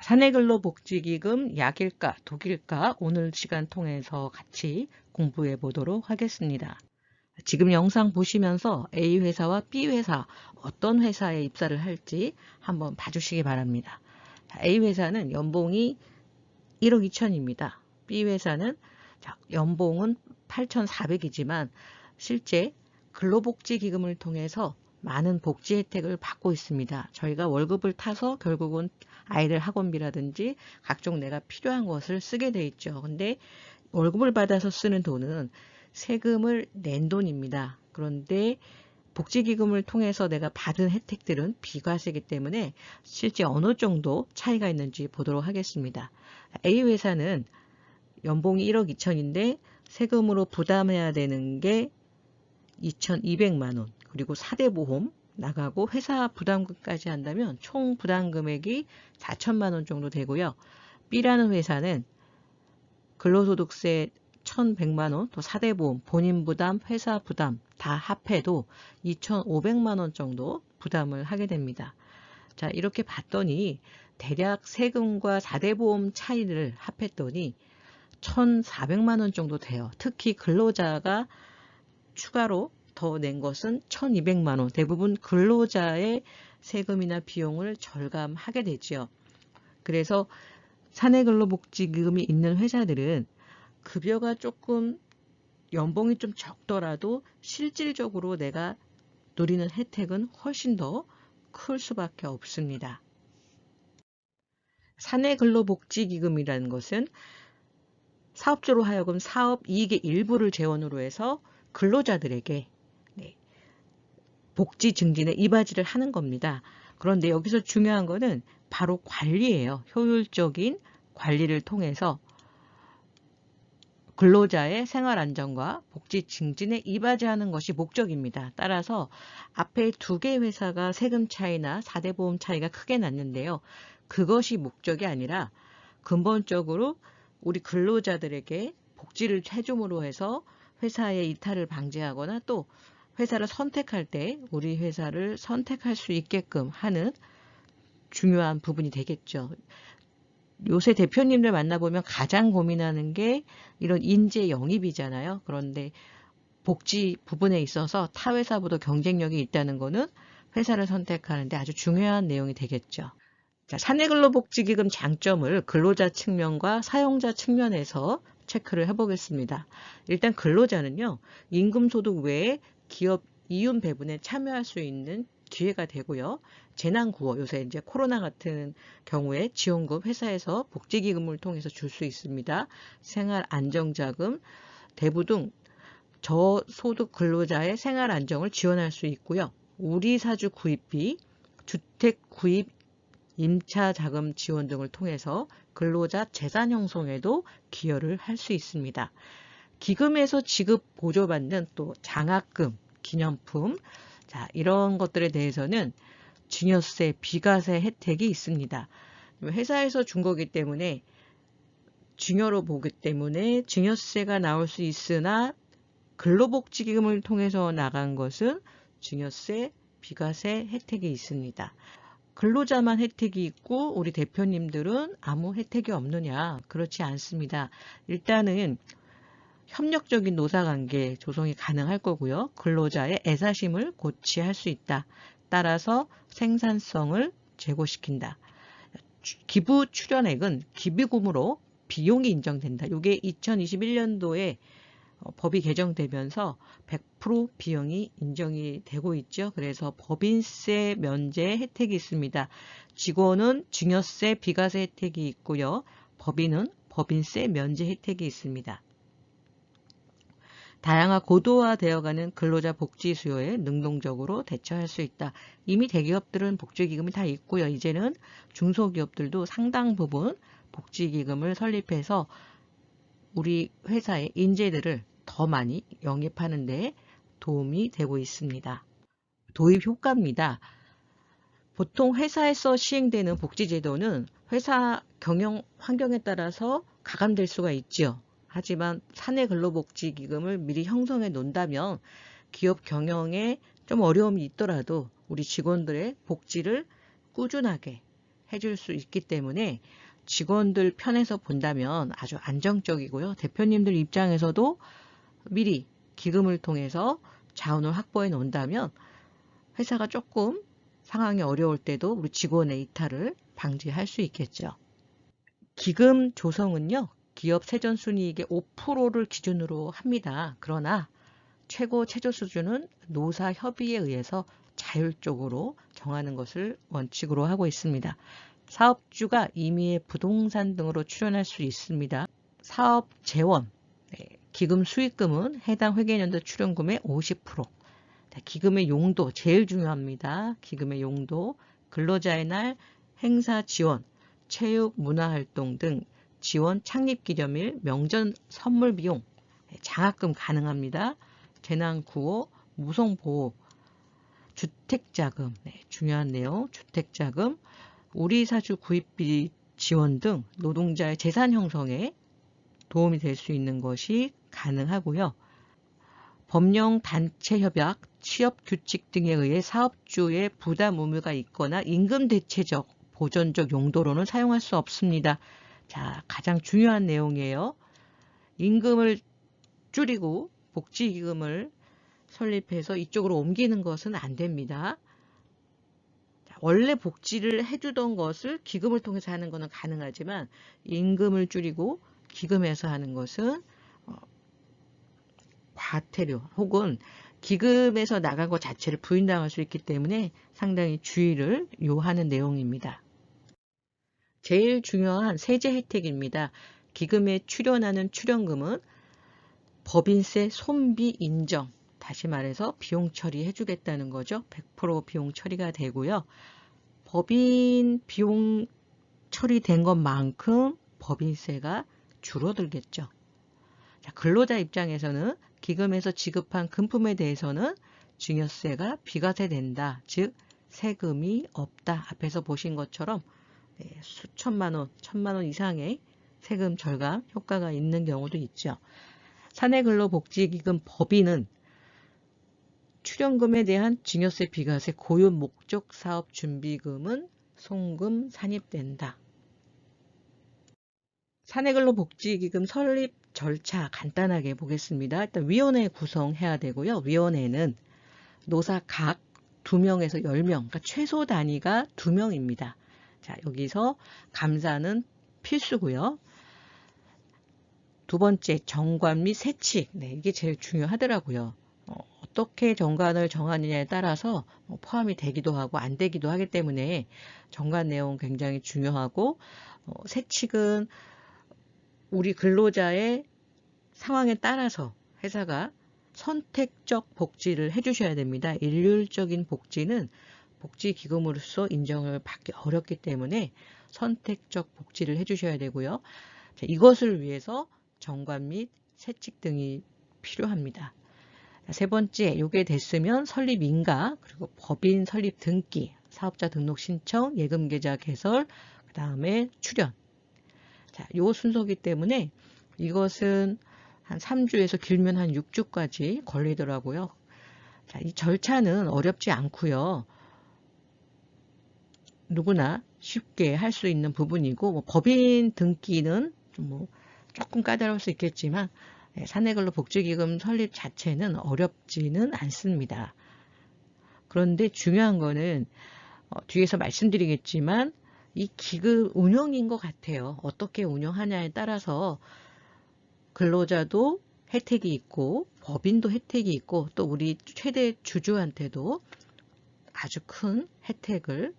사내근로복지기금 약일까 독일까 오늘 시간 통해서 같이 공부해 보도록 하겠습니다. 지금 영상 보시면서 A 회사와 B 회사 어떤 회사에 입사를 할지 한번 봐주시기 바랍니다. A 회사는 연봉이 1억 2천입니다. B 회사는 연봉은 8,400이지만 실제 근로복지기금을 통해서 많은 복지 혜택을 받고 있습니다. 저희가 월급을 타서 결국은 아이들 학원비라든지 각종 내가 필요한 것을 쓰게 돼 있죠. 근데 월급을 받아서 쓰는 돈은 세금을 낸 돈입니다. 그런데 복지기금을 통해서 내가 받은 혜택들은 비과세이기 때문에 실제 어느 정도 차이가 있는지 보도록 하겠습니다. A 회사는 연봉이 1억 2천인데 세금으로 부담해야 되는 게 2,200만 원, 그리고 4대 보험 나가고 회사 부담금까지 한다면 총 부담 금액이 4천만 원 정도 되고요. B라는 회사는 근로소득세 1,100만 원, 또 4대 보험, 본인 부담, 회사 부담 다 합해도 2,500만 원 정도 부담을 하게 됩니다. 자, 이렇게 봤더니 대략 세금과 4대 보험 차이를 합했더니 1,400만 원 정도 돼요. 특히 근로자가 추가로 더 낸 것은 1,200만 원. 대부분 근로자의 세금이나 비용을 절감하게 되지요. 그래서 사내근로복지기금이 있는 회사들은 급여가 조금 연봉이 좀 적더라도 실질적으로 내가 누리는 혜택은 훨씬 더 클 수밖에 없습니다. 사내근로복지기금이라는 것은 사업주로 하여금 사업 이익의 일부를 재원으로 해서 근로자들에게 복지 증진에 이바지를 하는 겁니다. 그런데 여기서 중요한 거는 바로 관리예요. 효율적인 관리를 통해서 근로자의 생활 안정과 복지 증진에 이바지하는 것이 목적입니다. 따라서 앞에 두 개 회사가 세금 차이나 4대 보험 차이가 크게 났는데요. 그것이 목적이 아니라 근본적으로 우리 근로자들에게 복지를 해줌으로 해서 회사의 이탈을 방지하거나 또 회사를 선택할 때 우리 회사를 선택할 수 있게끔 하는 중요한 부분이 되겠죠. 요새 대표님들 만나보면 가장 고민하는 게 이런 인재 영입이잖아요. 그런데 복지 부분에 있어서 타 회사보다 경쟁력이 있다는 거는 회사를 선택하는데 아주 중요한 내용이 되겠죠. 자, 사내근로복지기금 장점을 근로자 측면과 사용자 측면에서 체크를 해보겠습니다. 일단 근로자는요, 임금소득 외에 기업 이윤 배분에 참여할 수 있는 기회가 되고요. 재난구호, 요새 이제 코로나 같은 경우에 지원금 회사에서 복지기금을 통해서 줄 수 있습니다. 생활안정자금, 대부 등 저소득 근로자의 생활안정을 지원할 수 있고요. 우리사주 구입비, 주택 구입 임차 자금 지원 등을 통해서 근로자 재산 형성에도 기여를 할 수 있습니다. 기금에서 지급 보조받는 또 장학금, 기념품, 자, 이런 것들에 대해서는 증여세, 비과세 혜택이 있습니다. 회사에서 준 거기 때문에 증여로 보기 때문에 증여세가 나올 수 있으나 근로복지기금을 통해서 나간 것은 증여세, 비과세 혜택이 있습니다. 근로자만 혜택이 있고 우리 대표님들은 아무 혜택이 없느냐? 그렇지 않습니다. 일단은 협력적인 노사관계 조성이 가능할 거고요. 근로자의 애사심을 고취할 수 있다. 따라서 생산성을 제고시킨다. 기부 출연액은 기부금으로 비용이 인정된다. 이게 2021년도에 법이 개정되면서 100% 비용이 인정이 되고 있죠. 그래서 법인세 면제 혜택이 있습니다. 직원은 증여세, 비과세 혜택이 있고요. 법인은 법인세 면제 혜택이 있습니다. 다양한 고도화되어가는 근로자 복지 수요에 능동적으로 대처할 수 있다. 이미 대기업들은 복지기금이 다 있고요. 이제는 중소기업들도 상당 부분 복지기금을 설립해서 우리 회사의 인재들을 더 많이 영입하는 데 도움이 되고 있습니다. 도입 효과입니다. 보통 회사에서 시행되는 복지제도는 회사 경영 환경에 따라서 가감될 수가 있죠. 하지만 사내근로복지기금을 미리 형성해 놓는다면 기업 경영에 좀 어려움이 있더라도 우리 직원들의 복지를 꾸준하게 해줄 수 있기 때문에 직원들 편에서 본다면 아주 안정적이고요. 대표님들 입장에서도 미리 기금을 통해서 자원을 확보해 놓는다면 회사가 조금 상황이 어려울 때도 우리 직원의 이탈을 방지할 수 있겠죠. 기금 조성은요, 기업 세전순이익의 5%를 기준으로 합니다. 그러나 최고 최저 수준은 노사 협의에 의해서 자율적으로 정하는 것을 원칙으로 하고 있습니다. 사업주가 임의의 부동산 등으로 출연할 수 있습니다. 사업 재원, 기금 수익금은 해당 회계연도 출연금의 50%. 기금의 용도 제일 중요합니다. 기금의 용도, 근로자의 날, 행사 지원, 체육, 문화활동 등 지원 창립기념일, 명절 선물 비용, 장학금 가능합니다. 재난구호, 무송보호, 주택자금, 중요한 내용, 주택자금, 우리사주 구입비 지원 등 노동자의 재산 형성에 도움이 될 수 있는 것이 가능하고요. 법령 단체 협약, 취업 규칙 등에 의해 사업주의 부담 의무가 있거나 임금 대체적, 보전적 용도로는 사용할 수 없습니다. 자, 가장 중요한 내용이에요. 임금을 줄이고 복지기금을 설립해서 이쪽으로 옮기는 것은 안 됩니다. 원래 복지를 해주던 것을 기금을 통해서 하는 것은 가능하지만 임금을 줄이고 기금에서 하는 것은 과태료 혹은 기금에서 나간 것 자체를 부인당할 수 있기 때문에 상당히 주의를 요하는 내용입니다. 제일 중요한 세제 혜택입니다. 기금에 출연하는 출연금은 법인세 손비 인정, 다시 말해서 비용 처리해 주겠다는 거죠. 100% 비용 처리가 되고요. 법인 비용 처리된 것만큼 법인세가 줄어들겠죠. 자, 근로자 입장에서는 기금에서 지급한 금품에 대해서는 증여세가 비과세된다. 즉 세금이 없다. 앞에서 보신 것처럼 수천만 원, 천만 원 이상의 세금 절감 효과가 있는 경우도 있죠. 사내근로복지기금 법인은 출연금에 대한 증여세 비과세 고유 목적 사업 준비금은 송금 산입된다. 사내근로복지기금 설립 절차 간단하게 보겠습니다. 일단 위원회 구성해야 되고요. 위원회는 노사 각 2명에서 10명, 그러니까 최소 단위가 2명입니다. 자, 여기서 감사는 필수고요. 두 번째, 정관 및 세칙. 이게 제일 중요하더라고요. 어떻게 정관을 정하느냐에 따라서 포함이 되기도 하고 안 되기도 하기 때문에 정관 내용 굉장히 중요하고 세칙은 우리 근로자의 상황에 따라서 회사가 선택적 복지를 해주셔야 됩니다. 일률적인 복지는 복지기금으로서 인정을 받기 어렵기 때문에 선택적 복지를 해주셔야 되고요. 자, 이것을 위해서 정관 및 세칙 등이 필요합니다. 세 번째, 이게 됐으면 설립 인가, 그리고 법인 설립 등기, 사업자 등록 신청, 예금계좌 개설, 그 다음에 출연. 자, 요 순서기 때문에 이것은 한 3주에서 길면 한 6주까지 걸리더라고요. 자, 이 절차는 어렵지 않고요. 누구나 쉽게 할 수 있는 부분이고 법인 등기는 조금 까다로울 수 있겠지만 사내근로복지기금 설립 자체는 어렵지는 않습니다. 그런데 중요한 거는 뒤에서 말씀드리겠지만 이 기금 운영인 것 같아요. 어떻게 운영하냐에 따라서 근로자도 혜택이 있고 법인도 혜택이 있고 또 우리 최대 주주한테도 아주 큰 혜택을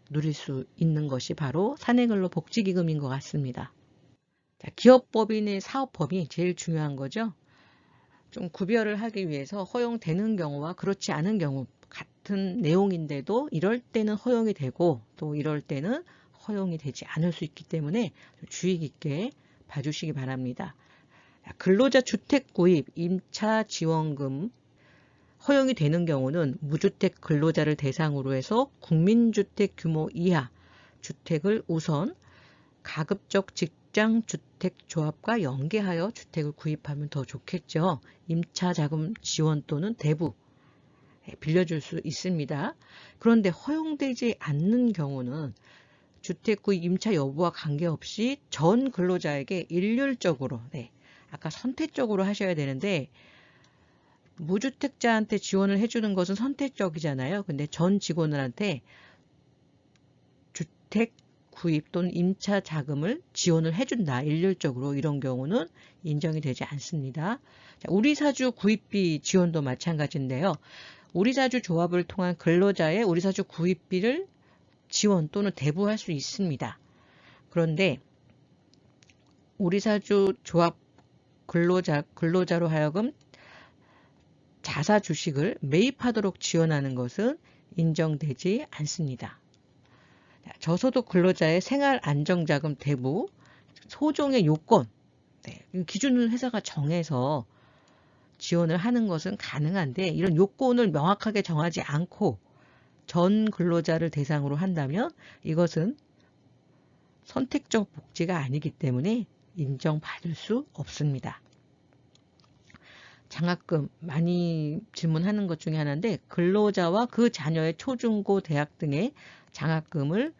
누릴 수 있는 것이 바로 사내근로복지기금인 것 같습니다. 자, 기업법인의 사업법이 제일 중요한 거죠. 좀 구별을 하기 위해서 허용되는 경우와 그렇지 않은 경우 같은 내용인데도 이럴 때는 허용이 되고 또 이럴 때는 허용이 되지 않을 수 있기 때문에 주의 깊게 봐주시기 바랍니다. 근로자 주택 구입 임차 지원금 허용이 되는 경우는 무주택 근로자를 대상으로 해서 국민주택 규모 이하 주택을 우선 가급적 직장주택조합과 연계하여 주택을 구입하면 더 좋겠죠. 임차자금 지원 또는 대부 빌려줄 수 있습니다. 그런데 허용되지 않는 경우는 주택 구입 임차 여부와 관계없이 전 근로자에게 일률적으로, 아까 선택적으로 하셔야 되는데 무주택자한테 지원을 해주는 것은 선택적이잖아요. 근데 전 직원들한테 주택 구입 또는 임차 자금을 지원을 해준다. 일률적으로 이런 경우는 인정이 되지 않습니다. 자, 우리사주 구입비 지원도 마찬가지인데요. 우리사주 조합을 통한 근로자의 우리사주 구입비를 지원 또는 대부할 수 있습니다. 그런데 우리사주 조합 근로자로 하여금 자사 주식을 매입하도록 지원하는 것은 인정되지 않습니다. 저소득 근로자의 생활 안정자금 대부 소정의 요건, 기준을 회사가 정해서 지원을 하는 것은 가능한데 이런 요건을 명확하게 정하지 않고 전 근로자를 대상으로 한다면 이것은 선택적 복지가 아니기 때문에 인정받을 수 없습니다. 장학금 많이 질문하는 것 중에 하나인데 근로자와 그 자녀의 초중고 대학 등의 장학금을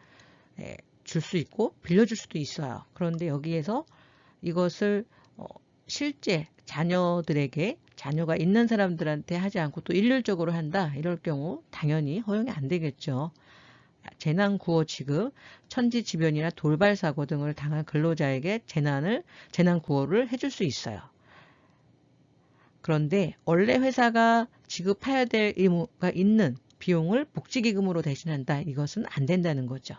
줄 수 있고 빌려줄 수도 있어요. 그런데 여기에서 이것을 실제 자녀들에게 자녀가 있는 사람들한테 하지 않고 또 일률적으로 한다. 이럴 경우 당연히 허용이 안 되겠죠. 재난구호 지급, 천지지변이나 돌발사고 등을 당한 근로자에게 재난구호를 해줄 수 있어요. 그런데 원래 회사가 지급해야 될 의무가 있는 비용을 복지기금으로 대신한다. 이것은 안 된다는 거죠.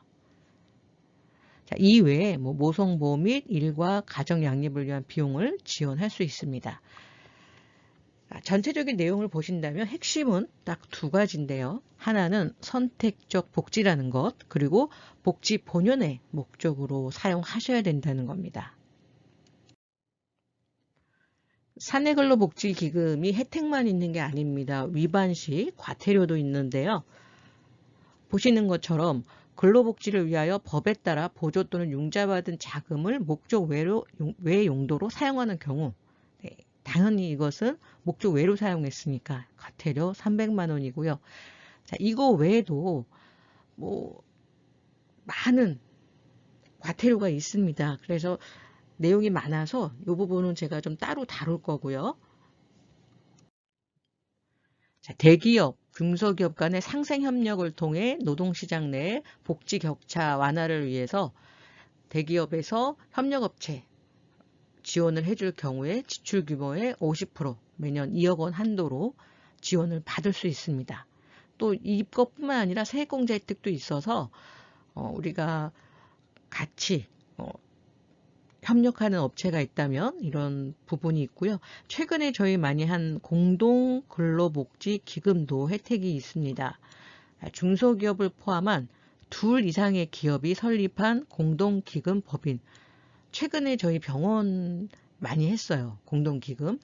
자, 이외에 모성보험 및 일과 가정 양립을 위한 비용을 지원할 수 있습니다. 전체적인 내용을 보신다면 핵심은 딱 두 가지인데요. 하나는 선택적 복지라는 것, 그리고 복지 본연의 목적으로 사용하셔야 된다는 겁니다. 사내근로복지기금이 혜택만 있는 게 아닙니다. 위반 시 과태료도 있는데요. 보시는 것처럼 근로복지를 위하여 법에 따라 보조 또는 융자받은 자금을 목적 외 용도로 사용하는 경우 당연히 이것은 목적 외로 사용했으니까 과태료 300만 원이고요. 자, 이거 외에도 많은 과태료가 있습니다. 그래서 내용이 많아서 이 부분은 제가 좀 따로 다룰 거고요. 자, 대기업, 중소기업 간의 상생협력을 통해 노동시장 내 복지 격차 완화를 위해서 대기업에서 협력업체 지원을 해줄 경우에 지출 규모의 50% 매년 2억 원 한도로 지원을 받을 수 있습니다. 또 이것뿐만 아니라 세액공제 혜택도 있어서 우리가 같이 협력하는 업체가 있다면 이런 부분이 있고요. 최근에 저희 많이 한 공동근로복지기금도 혜택이 있습니다. 중소기업을 포함한 2 이상의 기업이 설립한 공동기금 법인. 최근에 저희 병원 많이 했어요. 공동기금.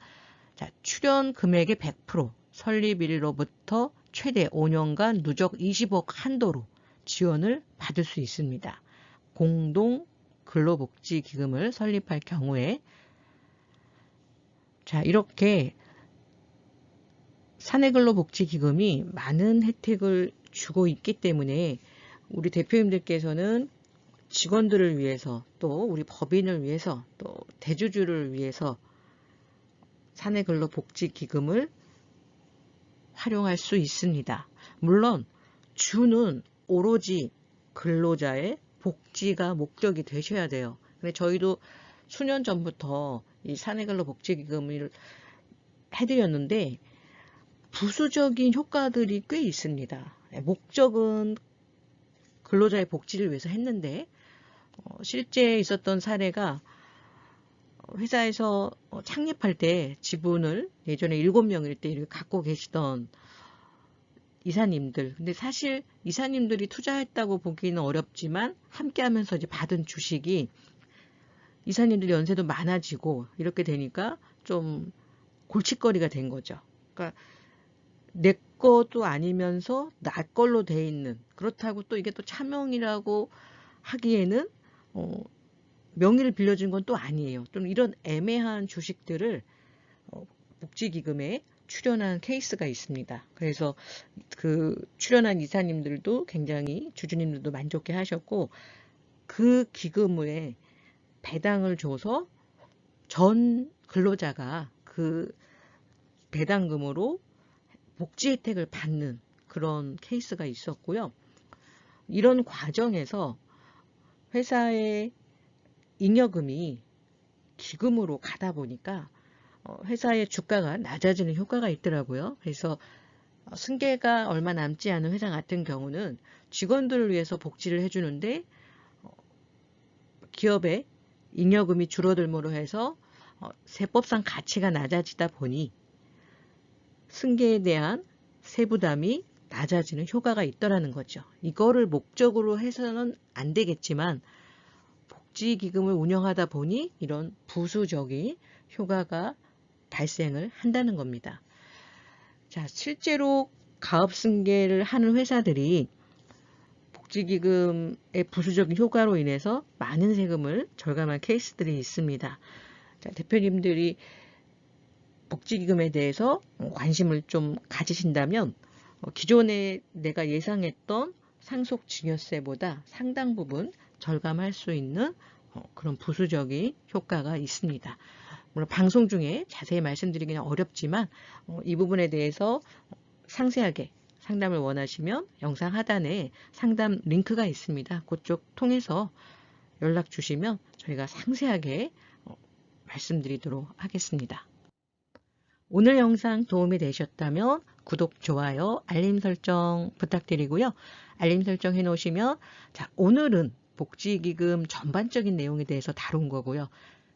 자, 출연 금액의 100%, 설립일로부터 최대 5년간 누적 20억 한도로 지원을 받을 수 있습니다. 공동 근로복지기금을 설립할 경우에 자, 이렇게 사내근로복지기금이 많은 혜택을 주고 있기 때문에 우리 대표님들께서는 직원들을 위해서 또 우리 법인을 위해서 또 대주주를 위해서 사내근로복지기금을 활용할 수 있습니다. 물론 주는 오로지 근로자의 복지가 목적이 되셔야 돼요. 근데 저희도 수년 전부터 이 사내근로복지기금을 해드렸는데 부수적인 효과들이 꽤 있습니다. 목적은 근로자의 복지를 위해서 했는데 실제 있었던 사례가 회사에서 창립할 때 지분을 예전에 7명일 때 이렇게 갖고 계시던 이사님들. 근데 사실 이사님들이 투자했다고 보기는 어렵지만 함께 하면서 이제 받은 주식이 이사님들 연세도 많아지고 이렇게 되니까 좀 골칫거리가 된 거죠. 그러니까 내 것도 아니면서 나 걸로 돼 있는, 그렇다고 또 이게 또 차명이라고 하기에는 명의를 빌려준 건 또 아니에요. 좀 이런 애매한 주식들을 복지기금에 출연한 케이스가 있습니다. 그래서 그 출연한 이사님들도 굉장히 주주님들도 만족해 하셨고 그 기금에 배당을 줘서 전 근로자가 그 배당금으로 복지 혜택을 받는 그런 케이스가 있었고요. 이런 과정에서 회사의 잉여금이 기금으로 가다 보니까 회사의 주가가 낮아지는 효과가 있더라고요. 그래서 승계가 얼마 남지 않은 회사 같은 경우는 직원들을 위해서 복지를 해주는데 기업의 잉여금이 줄어들므로 해서 세법상 가치가 낮아지다 보니 승계에 대한 세부담이 낮아지는 효과가 있더라는 거죠. 이거를 목적으로 해서는 안 되겠지만 복지기금을 운영하다 보니 이런 부수적인 효과가 발생을 한다는 겁니다. 자, 실제로 가업승계를 하는 회사들이 복지기금의 부수적인 효과로 인해서 많은 세금을 절감한 케이스들이 있습니다. 자, 대표님들이 복지기금에 대해서 관심을 좀 가지신다면 기존에 내가 예상했던 상속증여세보다 상당 부분 절감할 수 있는 그런 부수적인 효과가 있습니다. 물론 방송 중에 자세히 말씀드리기는 어렵지만 이 부분에 대해서 상세하게 상담을 원하시면 영상 하단에 상담 링크가 있습니다. 그쪽 통해서 연락 주시면 저희가 상세하게 말씀드리도록 하겠습니다. 오늘 영상 도움이 되셨다면 구독, 좋아요, 알림 설정 부탁드리고요. 알림 설정 해놓으시면 자, 오늘은 복지기금 전반적인 내용에 대해서 다룬 거고요.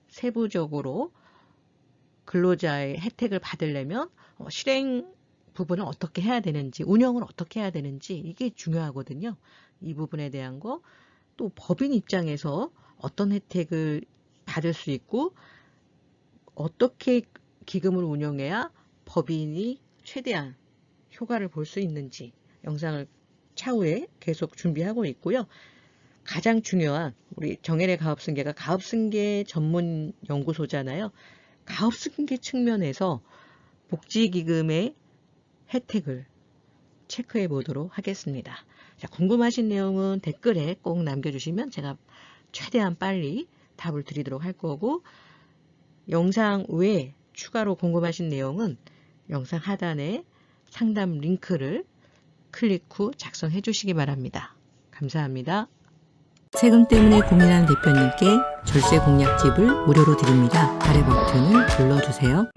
세부적으로 근로자의 혜택을 받으려면 실행 부분을 어떻게 해야 되는지, 운영을 어떻게 해야 되는지 이게 중요하거든요. 이 부분에 대한 거, 또 법인 입장에서 어떤 혜택을 받을 수 있고 어떻게 기금을 운영해야 법인이 최대한 효과를 볼 수 있는지 영상을 차후에 계속 준비하고 있고요. 가장 중요한 우리 정혜래 가업승계가 가업승계 전문 연구소잖아요. 가업승계 측면에서 복지기금의 혜택을 체크해 보도록 하겠습니다. 자, 궁금하신 내용은 댓글에 꼭 남겨주시면 제가 최대한 빨리 답을 드리도록 할 거고, 영상 외에 추가로 궁금하신 내용은 영상 하단에 상담 링크를 클릭 후 작성해 주시기 바랍니다. 감사합니다. 세금 때문에 고민하는 대표님께 절세 공략집을 무료로 드립니다. 아래 버튼을 눌러주세요.